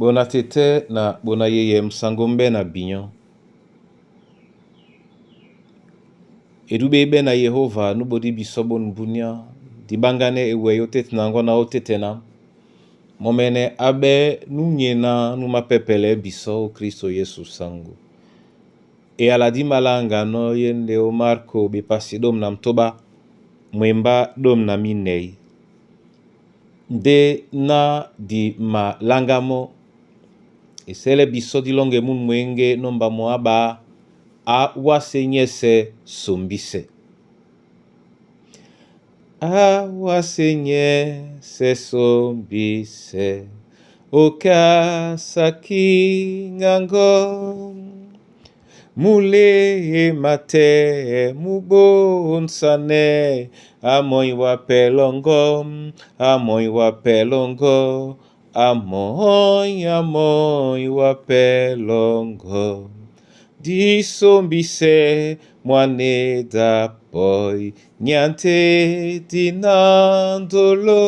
Bona tete na bona yeye msangombe na binyo. Edube na Yehova nubodi bisobo nbunya. Dibangane ewe yotet na ngona otetena. Momene abe nunyena numapepele biso Kristo Yesu sangu. E aladi malanga no yende o Marko bepasi dom na mtoba. Mwemba dom na minei. De na di malangamo. Esele biso di longe mun mwenge nomba moaba a wasenyese sombise. A wasenyese sombise. Oka saki ngango. Mule mate mubonsane. Amoy wa pelongo. Amoy wa pelongo. Amoy wa pelongo. Di sombise mwane da poi. Nyante dinandolo.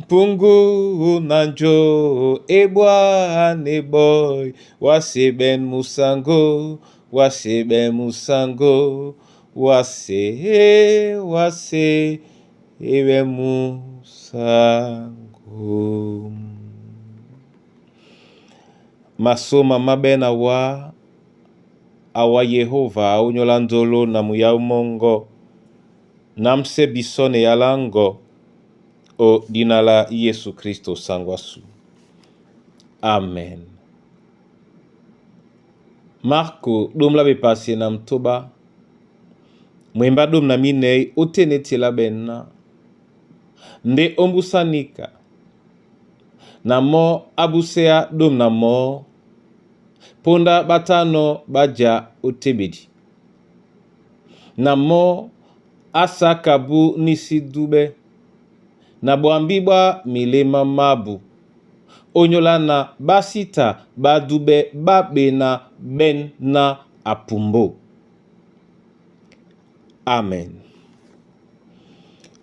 Pungu nanjo ebwa neboy. Waseben musango. Waseben musango. Wase ebe musango. Masoma mabena wa awa Yehova aunyolandolo na muyaumongo namse bisone yalango o dinala Yesu Kristo sangwasu. Amen. Marko dom la bepasi na mtoba mwemba dom na minei oteneti la benna nde ombusanika na mo abusea dom na mo ponda batano baja otebedi na mo asa kabu nisi dube na boambibwa milema mabu onyola na basita badube babe na ben na apumbo. Amen.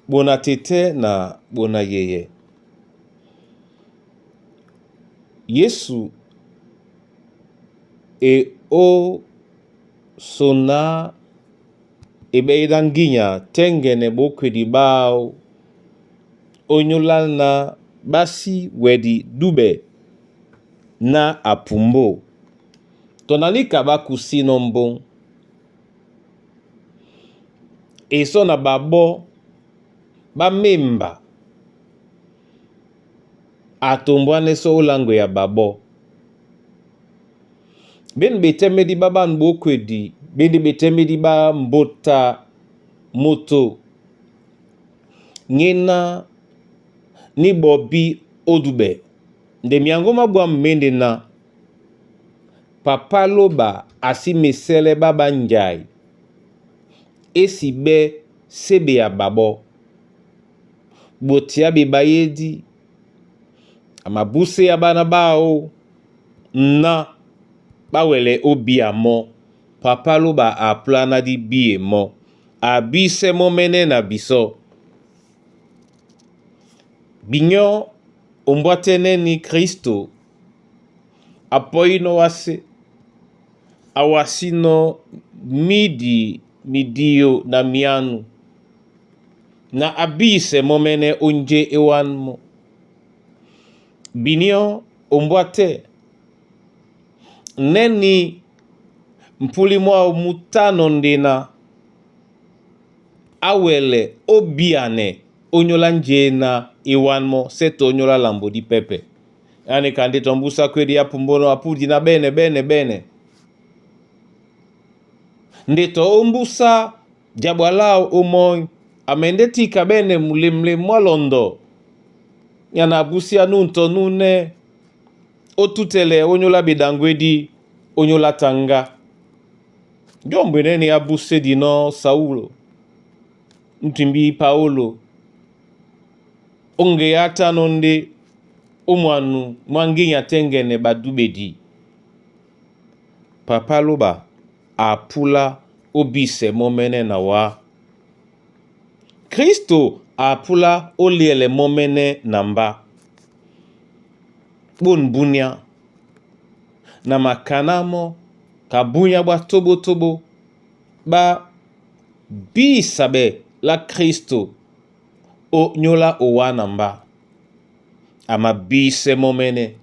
Bona tete na bona yeye. Yesu e o sona ebe idanginya tengene bokwe di bao onyola na basi wedi dube na apumbo. Tonalika bakusi nombon. Eso na babo ba memba atombwane so ulangwe ya babo. Ben betemedi baba mbokwedi. Ben betemedi ba mbota moto. Ngena ni bobi odube. Nde miangoma bwa mmende na papa loba asi mesele baba njai. Esi be sebe ya babo. Botia bibayedi. Amabuse ya bana bao. Na bawele obi amo. Papa loba a plana di biye mo. Abise momene na biso. Binyo ombwatene ni Kristo. Apoino wase. Awasino midio na mianu. Na abise momene onje ewanmo. Binyo ombwate. Neni mpuli mwa mutano ndena. Awele obiane onyola njena iwanmo seto onyola lambo di pepe. Yani kande tombusa kwedi ya pumbono apudi na bene. Ndeto ombusa jabwalao omoy amendeti kabene mule mwalondo. Yana abusi anunto nune otutele onyola bidangwedi onyola tanga. Jombe ni abuse dino Saulo. Ntimbi Paulo. Onge ata nonde omwanu mwanginya tengene badubedi. Papa loba apula obise momene na wa. Kristo apula oliele momene namba. bon bunya na makanamo kabunya bwa tobo tobo ba bisabe la Kristo o nyola o wanamba ama bise momene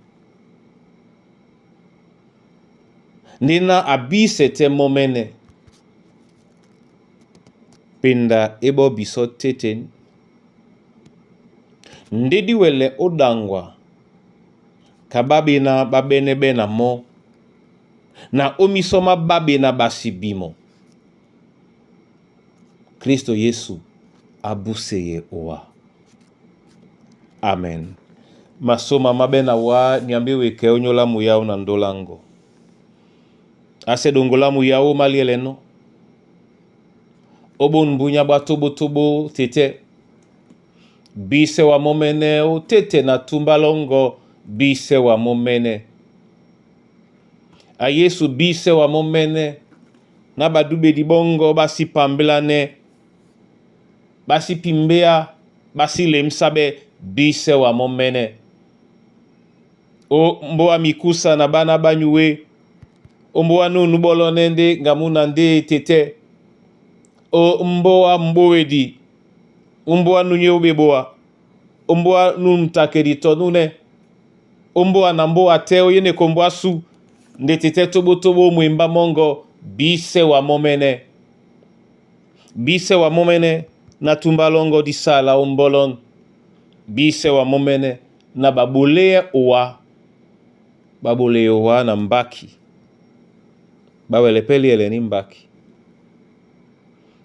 nina abise te momene pinda ebo biso teten ndedi wele odangwa kababi na babene bena mo na omisoma babi na basibimo Kristo Yesu abuseye owa. Amen. Masoma mabena wa niambiwe ke onyola muyao na ndolango. Ase dongola muyao malieleno. Obon bunya batobo tobo tete. Bise wa momene o tete na tumbalongo bise wa momene. A Yesu bise wa momene na badube di bongo basi pambelane basi pimbea basi lemsabe bise wa momene. O mboa mikusa na bana banyuwe o mboa nunu bolo nende ngamuna nde tete o mboa mbowedi mboa nunye ubeboa o mboa nuntakerito nune o mboa na mboa teo yene komboa su nde tete tobo tobo mwimba mongo bise wa momene. Bise wa momene na tumbalongo di sala ombolon. Bise wa momene na babule owa. Babule owa na mbaki. Bawele peli ele ni mbaki.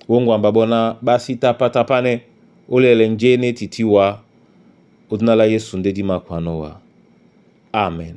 Wongwa mbabona basi tapatapane ulele njene titiwa. Udnala Yesu ndedi makwanowa. Amen.